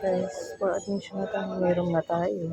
Guys, for admission na tayo, mayroon na tayo.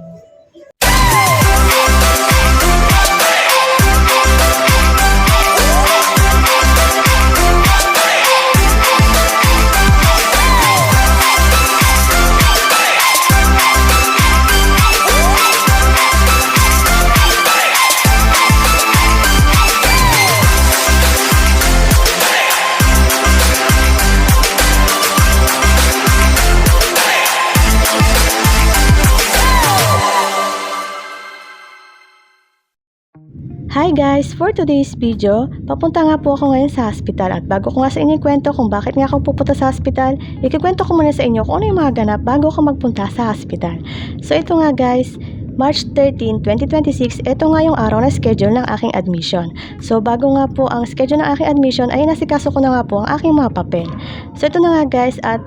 Hi guys! For today's video, papunta nga po ako ngayon sa hospital at bago ko nga sa inyo ikwento kung bakit nga ako pupunta sa hospital, ikikwento ko muna sa inyo kung ano yung mga ganap bago ako magpunta sa hospital. So ito nga guys, March 13, 2026, ito nga yung araw na schedule ng aking admission. So bago nga po ang schedule ng aking admission ay nasikaso ko na nga po ang aking mga papel. So ito na nga guys at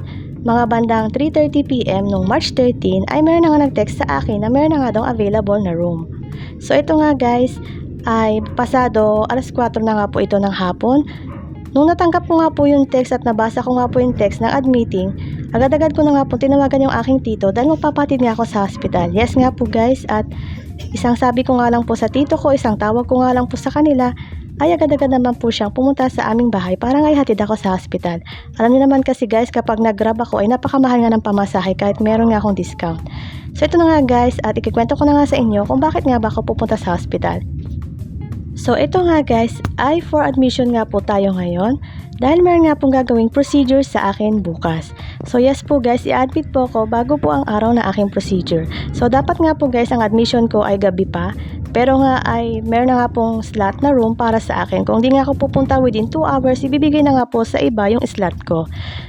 mga bandang 3:30 PM nung March 13 ay meron na nga nag-text sa akin na meron na nga daw available na room. So ito nga guys, ay pasado alas 4 na nga po ito ng hapon. Nung natanggap ko nga po yung text at nabasa ko nga po yung text ng admitting, agad-agad ko na nga po tinawagan yung aking tito dahil magpapatid nga ako sa hospital. Yes nga po guys, at isang sabi ko nga lang po sa tito ko, isang tawag ko nga lang po sa kanila, ay agad-agad naman po siyang pumunta sa aming bahay para nga ihatid ako sa hospital. Alam niyo naman kasi guys, kapag nag-grab ako ay napakamahal nga ng pamasahe kahit meron nga akong discount. So ito na nga guys, at ikikwento ko na nga sa inyo kung bakit nga ba ako pupunta sa hospital. So ito nga guys, ay for admission nga po tayo ngayon dahil meron nga pong gagawing procedure sa akin bukas. So yes po guys, i-admit po ako bago po ang araw na aking procedure. So dapat nga po guys, ang admission ko ay gabi pa. Pero nga ay meron na nga pong slot na room para sa akin. Kung di nga ako pupunta within 2 hours, ibibigay na nga po sa iba yung slot ko.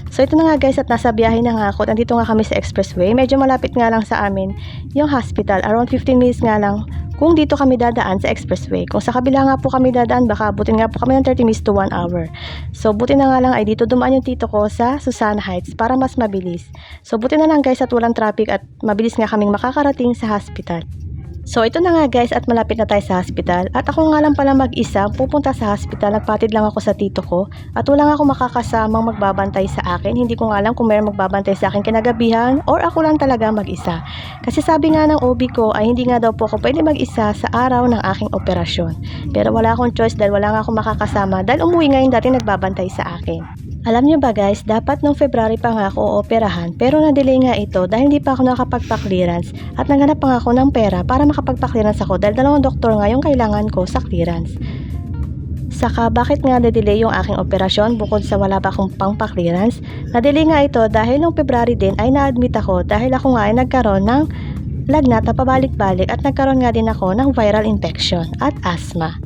So ito na nga guys, at nasa biyahe na nga ako. Nandito nga kami sa expressway. Medyo malapit nga lang sa amin yung hospital. Around 15 minutes nga lang kung dito kami dadaan sa expressway. Kung sa kabila nga po kami dadaan, baka abutin nga po kami ng 30 minutes to 1 hour. So buti na nga lang ay dito dumaan yung tito ko sa Susana Heights para mas mabilis. So buti na lang guys at walang traffic at mabilis nga kaming makakarating sa hospital. So ito na nga guys, at malapit na tayo sa hospital at ako nga lang pala mag-isa pupunta sa hospital. Nagpatid lang ako sa tito ko at wala nga ako makakasamang magbabantay sa akin. Hindi ko nga alam kung meron magbabantay sa akin kinagabihan or ako lang talaga mag-isa. Kasi sabi nga ng OB ko ay hindi nga daw po ako pwede mag-isa sa araw ng aking operasyon. Pero wala akong choice dahil wala nga akong makakasama dahil umuwi nga yung dati nagbabantay sa akin. Alam nyo ba guys, dapat nung February pa nga ako operahan pero na-delay nga ito dahil hindi pa ako nakapagpa-clearance at naghanap pa nga ako ng pera para makapagpa-clearance ako dahil 2 doktor nga yung kailangan ko sa clearance. Saka bakit nga na-delay yung aking operasyon bukod sa wala pa akong pang-pa-clearance? Na-delay nga ito dahil nung February din ay na-admit ako dahil ako nga ay nagkaroon ng lagnat na pabalik-balik at nagkaroon nga din ako ng viral infection at asthma.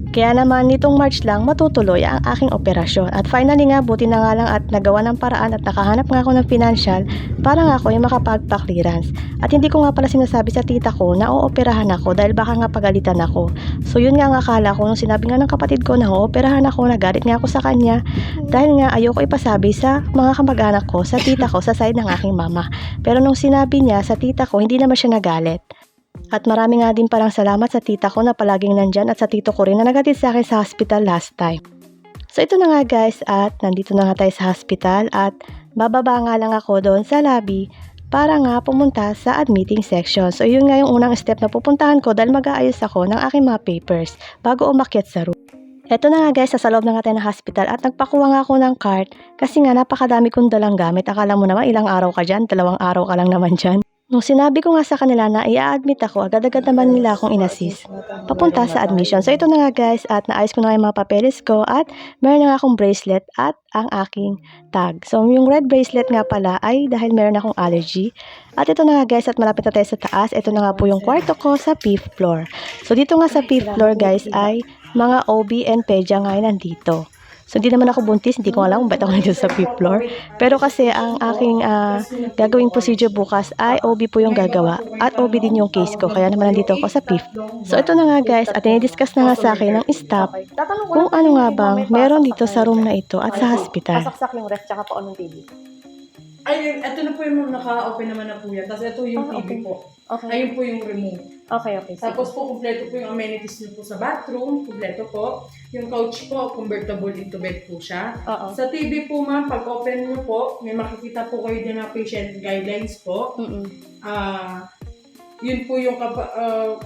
Kaya naman nitong March lang matutuloy ang aking operasyon at finally nga buti na nga lang at nagawa ng paraan at nakahanap nga ako ng financial para nga ako yung makapagpa-clearance. At hindi ko nga pala sinasabi sa tita ko na ooperahan ako dahil baka nga pagalitan ako. So yun nga ang akala ko nung sinabi nga ng kapatid ko na ooperahan ako, nagalit nga ako sa kanya dahil nga ayoko ipasabi sa mga kamag-anak ko, sa tita ko sa side ng aking mama. Pero nung sinabi niya sa tita ko, hindi naman siya nagalit. At marami nga din palang salamat sa tita ko na palaging nandyan at sa tito ko rin na nagatid sa akin sa hospital last time. So ito na nga guys, at nandito na nga tayo sa hospital at bababa nga lang ako doon sa lobby para nga pumunta sa admitting section. So yun nga yung unang step na pupuntahan ko dahil mag-aayos ako ng aking mga papers bago umakyat sa room. Eto na nga guys, sa loob na nga tayo ng hospital at nagpakuha nga ako ng card kasi nga napakadami kong dalang gamit. Akala mo naman ilang araw ka dyan, 2 araw ka lang naman dyan. Nung sinabi ko nga sa kanila na i-admit ako, agad-agad naman nila akong inassist papunta sa admission. So ito na nga guys, at naayos ko na nga yung mga papeles ko at meron na nga akong bracelet at ang aking tag. So yung red bracelet nga pala ay dahil meron akong allergy. At ito na nga guys, at malapit na tayo sa taas. Ito na nga po yung kwarto ko sa 5th floor. So dito nga sa 5th floor guys ay mga OB and pedya nga ay nandito. So, hindi naman ako buntis. Hindi ko alam kung ba't ako nandito sa 5th floor. Pero kasi ang aking gagawing procedure bukas ay OB po yung gagawa. At OB din yung case ko. Kaya naman nandito ako sa 5th. So, ito na nga guys. At dinidiscuss na nga sa akin ng staff kung ano nga bang meron dito sa room na ito at sa hospital. Pasaksak yung ref tsaka paon ng TV. Ayun, ito na po yung naka-open naman na po yan. Tapos ito yung TV okay. po. Okay. Ayun po yung remote. Okay. Sige. Tapos po, kumpleto po yung amenities niyo po sa bathroom. Kumpleto po. Yung couch po, convertible into bed po siya. Oo. Sa TV po ma'am, pag open niyo po, may makikita po kayo din na patient guidelines po. Yun po yung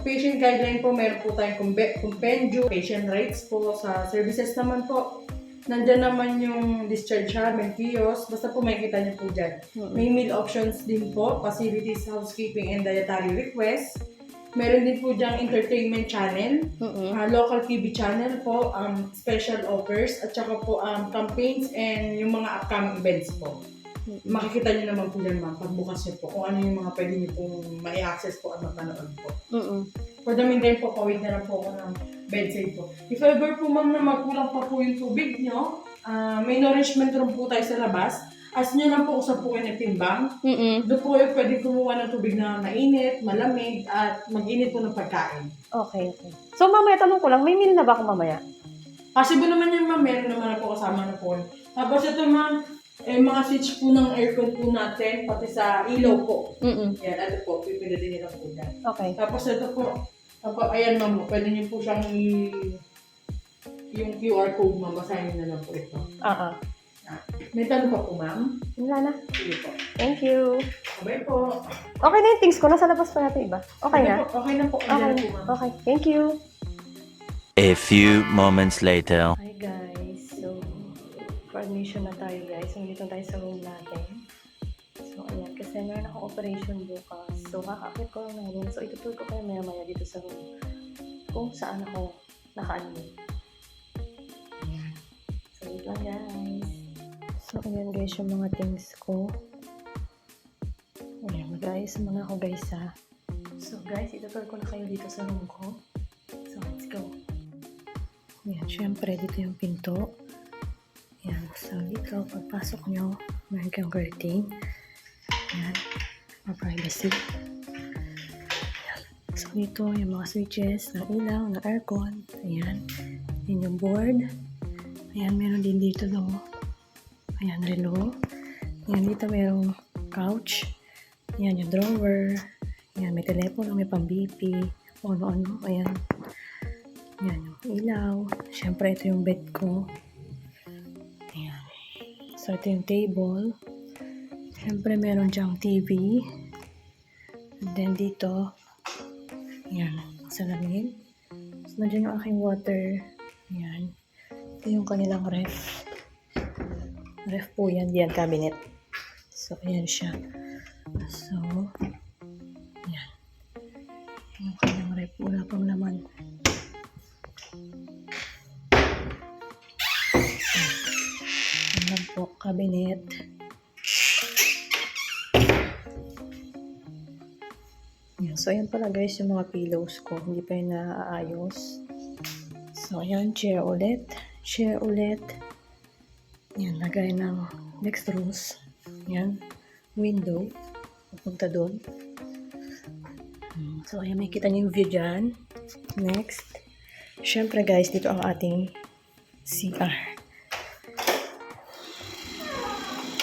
patient guideline po, meron po tayong compendium, patient rights po. Sa services naman po, nandyan naman yung discharge habit, kiosk, basta po makikita niyo po dyan. May meal options din po, facilities, housekeeping, and dietary requests. Meron din po dyang entertainment channel, local TV channel po, special offers, at saka po campaigns and yung mga upcoming events po. Makikita niyo naman po dyan ma'am, pagbukas niyo po kung ano yung mga pwede niyo pong ma-access po at mapanood po. For the meantime po, pawid na lang po ako ng bedside po. If ever po ma'am na magkulang pa po yung tubig niyo, may nourishment room po tayo sa labas. As nyo lang po kung saan po kayo nagtimbang. Doon po kayo pwede kumuha ng tubig na mainit, malamig, at mag-init po ng pagkain. Okay. So, mamaya tanong ko lang, may meal na ba ako mamaya? Possible naman yun ma'am, meron naman na po kasama na po. Tapos ito ma'am, mga switch po ng aircon po natin, pati sa ilaw po. Yan, ito po, pipilitin nila po dyan. Okay. Tapos ito po, ayan ma'am, pwede niyo po siyang yung QR code ma'am, basahin na lang po ito. May tanong pa po ma'am? Wala na. Sige po. Thank you. Sabay po. Okay na yung things ko. Nasa labas pa natin iba. Okay na? Okay na po. Okay. Okay. Thank you. A few moments later. Hi guys. So, for admission na tayo guys. Nandito tayo sa room natin. So, ayan. Kasi meron akong operation bukas. So, kakakit ko lang ng room. So, itutur ko kayo maya-maya dito sa room. Kung saan ako naka-admit. Ayan. So, wait lang guys. So, ayan guys yung mga things ko. Ayan guys. Muna ako guys ha. So, guys, itutur ko na kayo dito sa room ko. So, let's go. Ayan, syempre, dito yung pinto. Ayan, so dito, pagpasok nyo, meron kayong curtain. Ayan, for privacy. Ayan. So, dito, yung mga switches, ng ilaw, ng aircon. Ayan, yun yung board. Ayan, meron din dito no. Ayan, relo. Ayan, dito merong couch. Ayan, yung drawer. Ayan, may telepono, may pang-BP. Ano-ano, ayan. Ayan, yung ilaw. Siyempre, ito yung bed ko. Ayan. So, ito yung table. Siyempre, meron dyang TV. And then, dito, ayan, salamin. So, nandiyan yung aking water. Ayan. Ito yung kanilang ref. Ref po yan. Diyan, cabinet. So, ayan siya. So, ayan. Yung kanilang ref. Wala pang laman. Ayan po, cabinet. Ayan. So, ayan pala guys yung mga pillows ko. Hindi pa yung naaayos. So, ayan, chair ulit. Chair ulit. Ayan, lagay ng dextrose. Ayan, window. Pupunta doon. So, ayan, makikita niyo yung view dyan. Next. Siyempre guys, dito ang ating CR.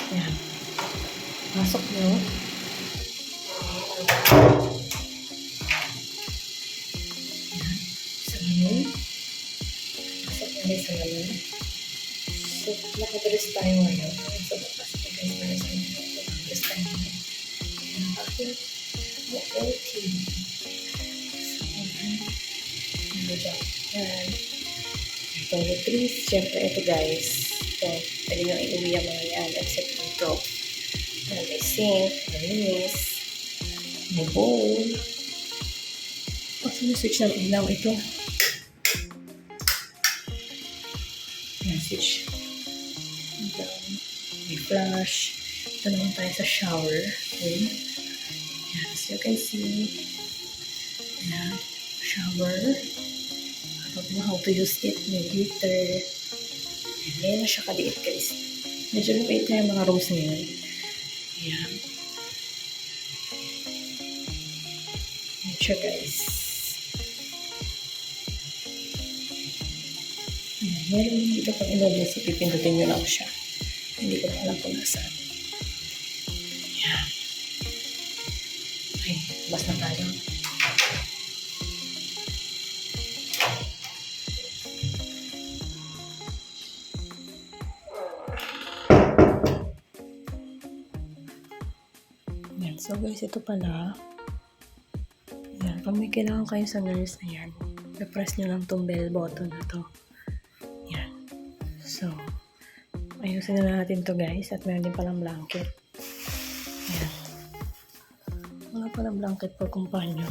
Ayan. Pasok nyo. Ayan. Salamin. Pasok nyo may salamin. So, nakadress tayo ngayon. So, pasok nyo guys para sa inyo. Nakadress tayo ngayon. Ayan ang aking OOT. So, ayan. Ano dyan? Ayan. Toiletries. Siyempre, ito guys. Ito. Pwede nyo iuwi ang mga yan. Except ito. Ayan, may sink. Malinis. May bowl. Tapos may switch ng ilaw. Ito. Ayan, switch. Ito. May flash. Ito naman tayo sa shower. Ayan. As you can see. Ayan. Shower. How to use it, may glitter. Ayan na siya kaliit guys. Medyo lupit na yung mga rooms na yun. Ayan. Ayan siya guys. Ayan, meron dito pang emergency, pipindutin nyo lang siya. Hindi ko na alam kung nasaan. Bas na tayo. Yan. So guys, ito pala. Yan. Pag may kailangan kayo sa nurse na yan, i-press nyo lang tong bell button na to. Yan. So, ayusin na natin to guys. At meron din palang blanket. Yan. Wala palang blanket for companion.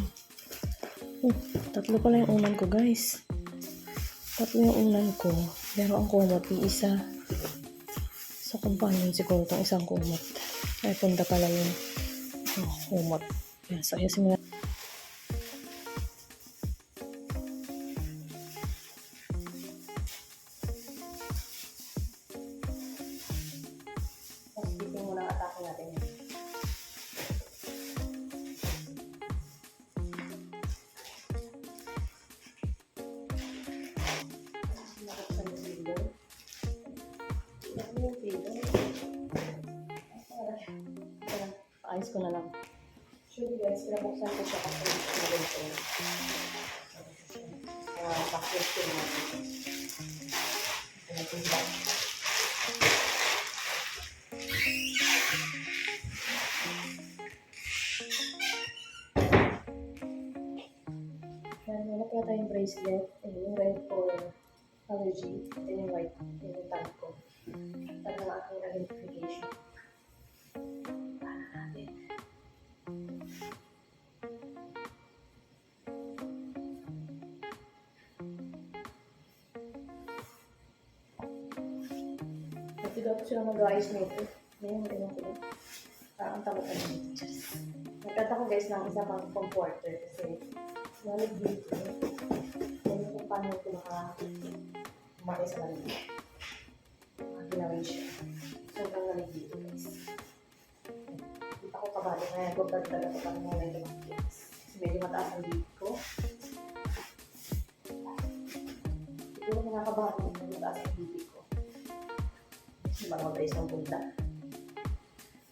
Tatlo pala yung unan ko guys. Tatlo yung unan ko. Pero ang kumot, isa. Sa companion siguro itong isang kumot. Ay, punta pala yung kumot. Yan. So, ayusin na. Housekeeping muna ang atake natin yan. Ayos ko na lang. Actually guys, pinabuksan ko siya kasi pinabuksan ko. Bakit ko natin. Wala pala tayong bracelet. Yung red for allergy. Then yung white. Yung tag ko. Para ng aking identification. Para natin. Kasi dapat sila mag-ayos nito. Ngayon, ganyan ko lang. Parang takot na nito. Nagkata ko guys ng isa pang comforter kasi nalig dito. Ganyan kung paano ito umakay sa malig. Ginawin siya. So, hanggang nalig dito guys. Hindi pa ko kabado na huwag talaga ko parang mga medyo makilis. Kasi medyo mataas ang dito ko. Siguro kinakabahan ko na mataas ang dito ko. Kasi mga mabilis ng punta.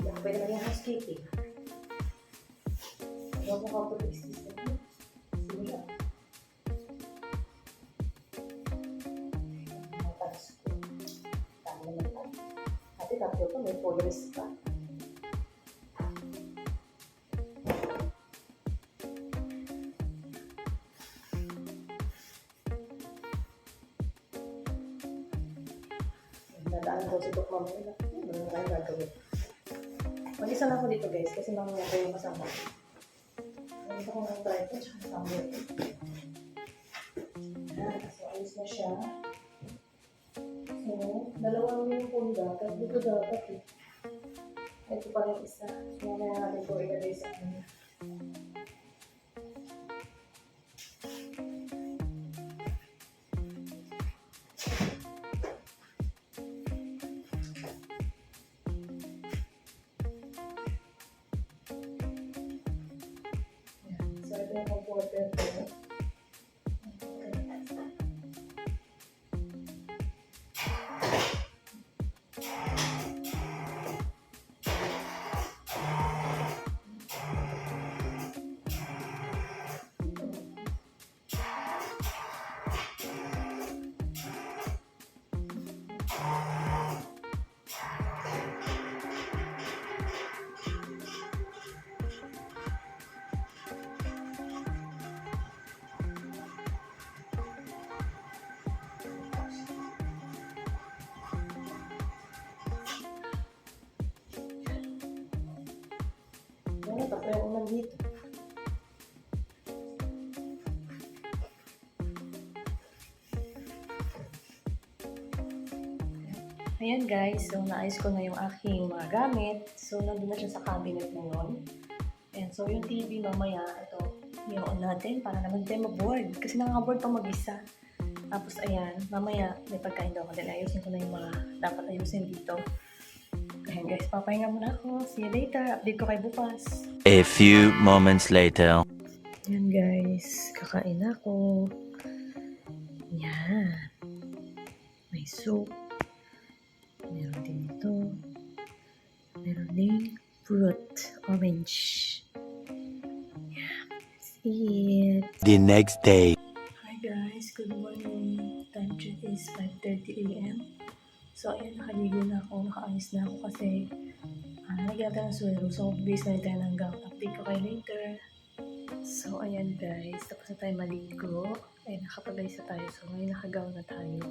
Yan, pwede maging housekeeping. Huwag mo ka po system. Sige lang. Mataas ko. Tama naman pa. At tatlo ko may progress pa. Dadaan ko si Tok mamaya. Ano kayo gagawin? Mag-isa lang ako dito guys kasi mamaya ko yung kasama. Nandito ko ng tripod at kasama ito. So, ayos na siya. So, dalawang yung punda. Kasi dito dapat eh. Ito pa rin isa. So, mamaya natin ito ilagay sa kanya. So, ito yung comforter ko. Yan, tatlo yung unan dito. Ayan guys, so naayos ko na yung aking mga gamit. So nandun na siya sa cabinet ngayon. Ayan, so yung TV mamaya, ito, i-on natin para naman tayo mag-board. Kasi nakaka-board pa mag-isa. Tapos ayan, mamaya may pagkain daw ako dahil ayusin ko na yung mga dapat ayusin dito. Ayan guys, papahinga muna ako. See you later. Update ko kayo bukas. A few moments later. Yan guys, kakain ako. Yan. May soup. Meron din ito. Meron din fruit. Orange. Yan. The next day. Hi guys, good morning. Time check is 5:30 a.m. So ayan, nakaligo na ako, nakaayos na ako kasi nagyan tayo ng swero. So base na tayo ng gown. Update ko kayo later. So ayan guys, tapos na tayo maligo. Ay, nakapag-ayos na tayo. So ngayon nakagaw na tayo.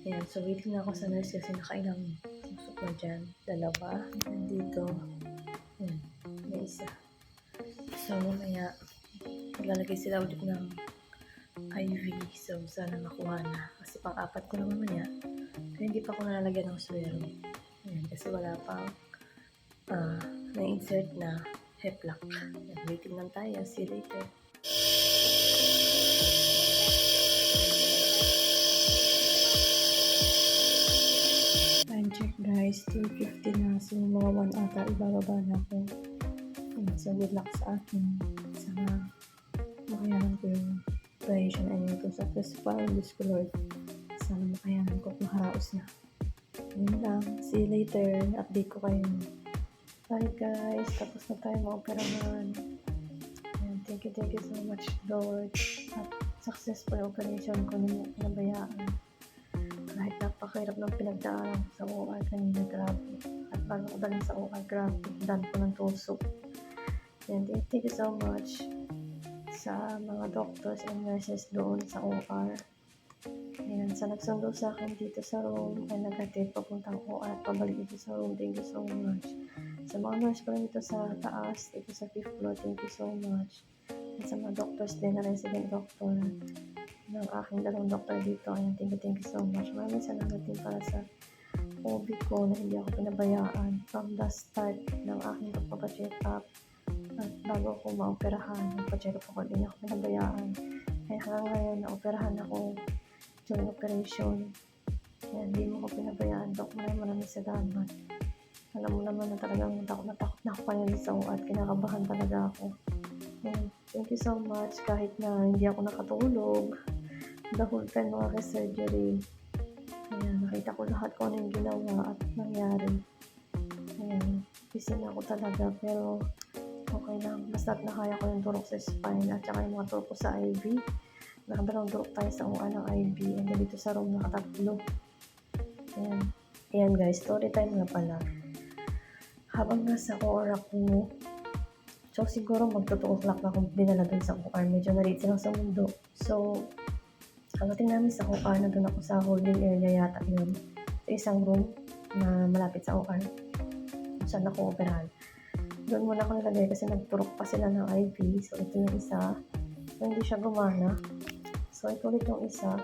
Ayan, so waiting na ako sa nurse kasi nakailang susok na dyan. Dalawa. Nandito. Ayan, may isa. So mamaya, maglalagay sila ulit ng IV. So sana makuha na. Kasi pang-apat ko na mamaya. Pero hindi pa ako nalalagyan ng swero. Ayan, kasi wala pang na-insert na heplock. Ayan, waiting lang tayo. See you later. Time check guys, 2:50 na. So mga 1 ata, ibababa na ako. Ayan, so good luck sa akin. Sana makayanan ko yung operation and yung successful. Diyos ko Lord. Sana makayanan ko kung haraos na. Yun lang. See you later. Update ko kayo. Bye guys. Tapos na tayo maoperahan. And thank you so much Lord. At successful operation ko nung pinabayaan. Kahit napakahirap ng pinagdaanan sa OR kanina, grabe. At bago ko dalhin sa OR, grabe. Dan ko ng tusok. And thank you so much sa mga doctors and nurses doon sa OR. Ayan, sa nagsundo sa akin dito sa room ay naghatid papuntang OR at pabalik dito sa room. Thank you so much. Sa mga nurse pa dito sa taas, dito sa 5th floor, thank you so much. At sa mga doctors din na resident doctor ng aking dalawang doctor dito, ayan, thank you so much. Maraming salamat din para sa OB ko na hindi ako pinabayaan from the start ng aking pagpapacheck up. At bago ako maoperahan, nagpa-check up ako, din ako pinabayaan. Kaya hanggang ngayon, naoperahan ako during operation. Kaya hindi mo ako pinabayaan, Dok. Maraming salamat. Alam mo naman na talagang takot na ako kanina sa OR at kinakabahan talaga ako. And thank you so much kahit na hindi ako nakatulog. The whole time mga surgery. Ayan, nakita ko lahat kung ano yung ginawa at nangyari. Ayan, busy na ako talaga pero okay lang. Basta nakaya ko yung turok sa spine at saka yung mga turok ko sa IV. Nakadalawang turok tayo sa uan ng IV and then dito sa room nakatatlo. Ayan. Ayan guys, story time nga pala. Habang nasa OR ako, so siguro mag-2 o'clock na akong dinala dun sa OR. Medyo na-late lang sa mundo. So, pagdating namin sa OR, nandun ako sa holding area yata yun. Sa isang room na malapit sa OR. Saan ako operahan. Doon muna ako nilagay kasi nagturok pa sila ng IV. So, ito yung isa. So, hindi siya gumana. So, ito ulit yung isa.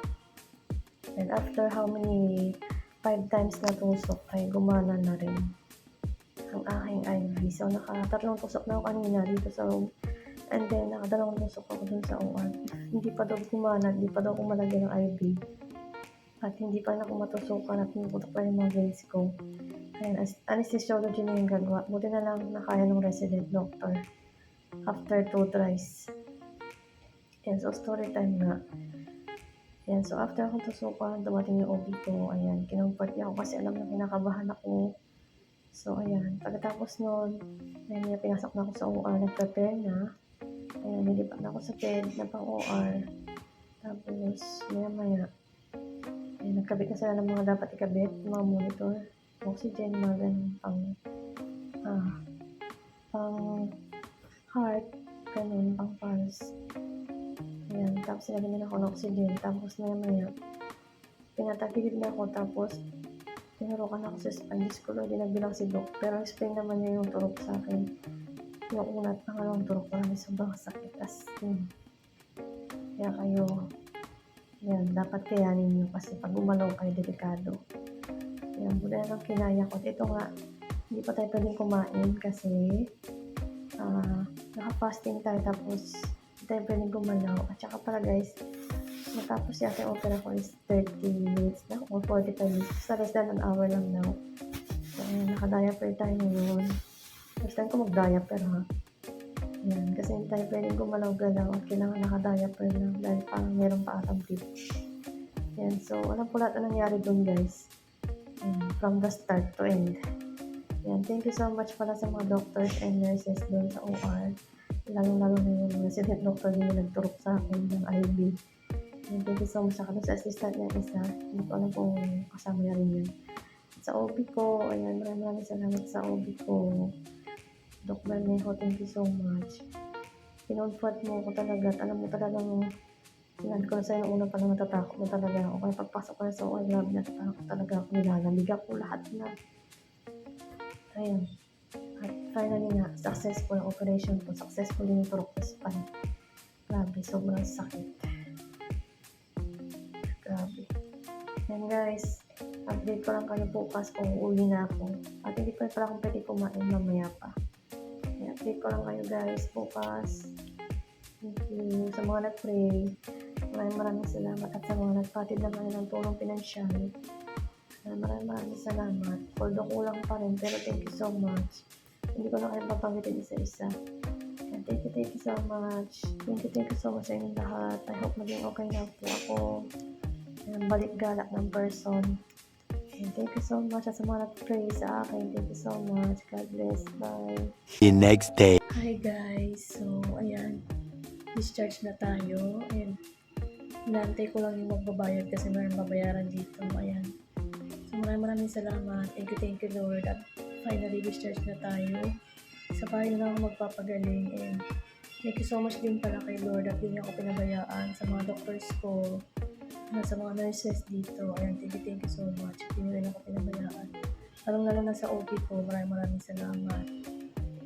And after how many 5 times na tusok ay gumana na rin ang aking IV. So, nakatatlong tusok na ako kanina dito sa room. And then, nakadalawang tusok ako dun sa OR. Hindi pa daw gumana, hindi pa daw ako malagyan ng IV. At hindi pa na ako matusukan at pinuputok pa yung mga veins ko. Ayan, anesthesiology na yung gagawa. Buti na lang nakaya ng resident doctor. After 2 tries. Ayan, so story time nga. Ayan, so after akong tusukan, dumating yung OB ko. Ayan, kinumport niya ako kasi alam na kinakabahan ako. So, ayan. Pagkatapos nun, ayan, pinasok na ako sa OR. Nag-prepare na. Ayan, nilipat na ako sa bed na pang OR. Tapos, maya-maya. Ayan, nagkabit na sila ng mga dapat ikabit. Mga monitor, oxygen, mga ganun, pang heart, ganun, pang pulse. Ayan, tapos sinagyan na ako ng oxygen. Tapos, maya-maya, pinatagilid na ako. Tapos, tinurukan ako sa spine. Discolor din nagbilang si Doc. Pero explain naman niya yung turok sa akin. Yung una at pangalawang turok parang sobrang sakit. As in. Kaya kayo, yan, dapat kayanin nyo kasi pag gumalaw kayo, delikado. Yan, buda na lang kinaya ko. Ito nga, hindi pa tayo pwedeng kumain kasi naka-fasting tayo tapos hindi tayo pwedeng gumalaw. At saka pala guys, matapos yata yung opera ko is 30 minutes na or 45 minutes. Sa less than an hour lang now. So, naka-diaper tayo ngayon. First time ko mag-diaper ha. Ayan, kasi hindi tayo pwedeng gumalaw-galaw at kailangan naka-diaper lang dahil parang meron pa atang tip. Ayan, so alam po lahat na nangyari dun guys. Ayan, from the start to end. Ayan, thank you so much pala sa mga doctors and nurses dun sa OR. Lalo-lalo na yung resident doctor din yung nagturok sa akin ng IV. And thank you so much sa assistant niya isa. Hindi ko alam kung kasama niya rin yun. Sa OB ko, ayan, maraming salamat sa OB ko. Doc Bermejo, thank you so much. Kinonfort mo ko talaga at alam mo talagang sinabi ko na sa'yo nung una pa lang natatakot na talaga ako. Kaya pagpasok ko na sa OI lab, natatakot talaga ako, nilalamig ako lahat na. Ayun. At finally nga, successful ang operation ko. Successful yung turok ko spine. Grabe, sobrang sakit. Grabe. Yan guys, update ko lang kayo bukas kung uuwi na ako. At hindi pa pala akong pwede kumain mamaya pa. I-update ko lang kayo guys bukas. Thank you sa mga nag-pray. Maraming salamat at sa mga nagpatid na kayo ng tulong pinansyal. Maraming salamat. Although kulang pa rin, pero thank you so much. Hindi ko na kayo papanggitin isa-isa. And thank you so much. Thank you so much sa inyong lahat. I hope maging okay na po ako. And balik galak ng person. And thank you so much sa mga nag-pray sa akin. Thank you so much. God bless. Bye. The next day. Hi guys! So, ayan. Discharge na tayo. And inaantay ko lang yung magbabayad kasi mayroong babayaran dito. Ayan. So, maraming salamat. Thank you Lord. At finally, discharge na tayo. Sa bahay na ako magpapagaling. And thank you so much din pala kay Lord at hindi ako pinabayaan sa mga doctors ko. Sa mga nurses dito. Ayan, thank you so much. Hindi rin ako pinabayaan. Lalo na sa OP ko. Maraming salamat.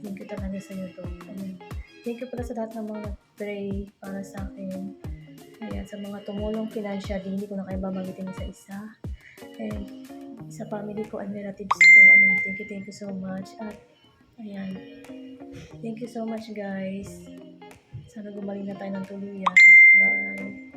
Thank you talaga sa iyo, Doc. Ayan. Thank you pala sa lahat ng mga nag-pray para sa akin. Ayan, sa mga tumulong financially, hindi ko na kayo babagitin isa-isa. And sa family ko and relatives ko. Ayan, thank you so much. At ayan, thank you so much guys. Sana gumaling na tayo ng tuluyan. Bye!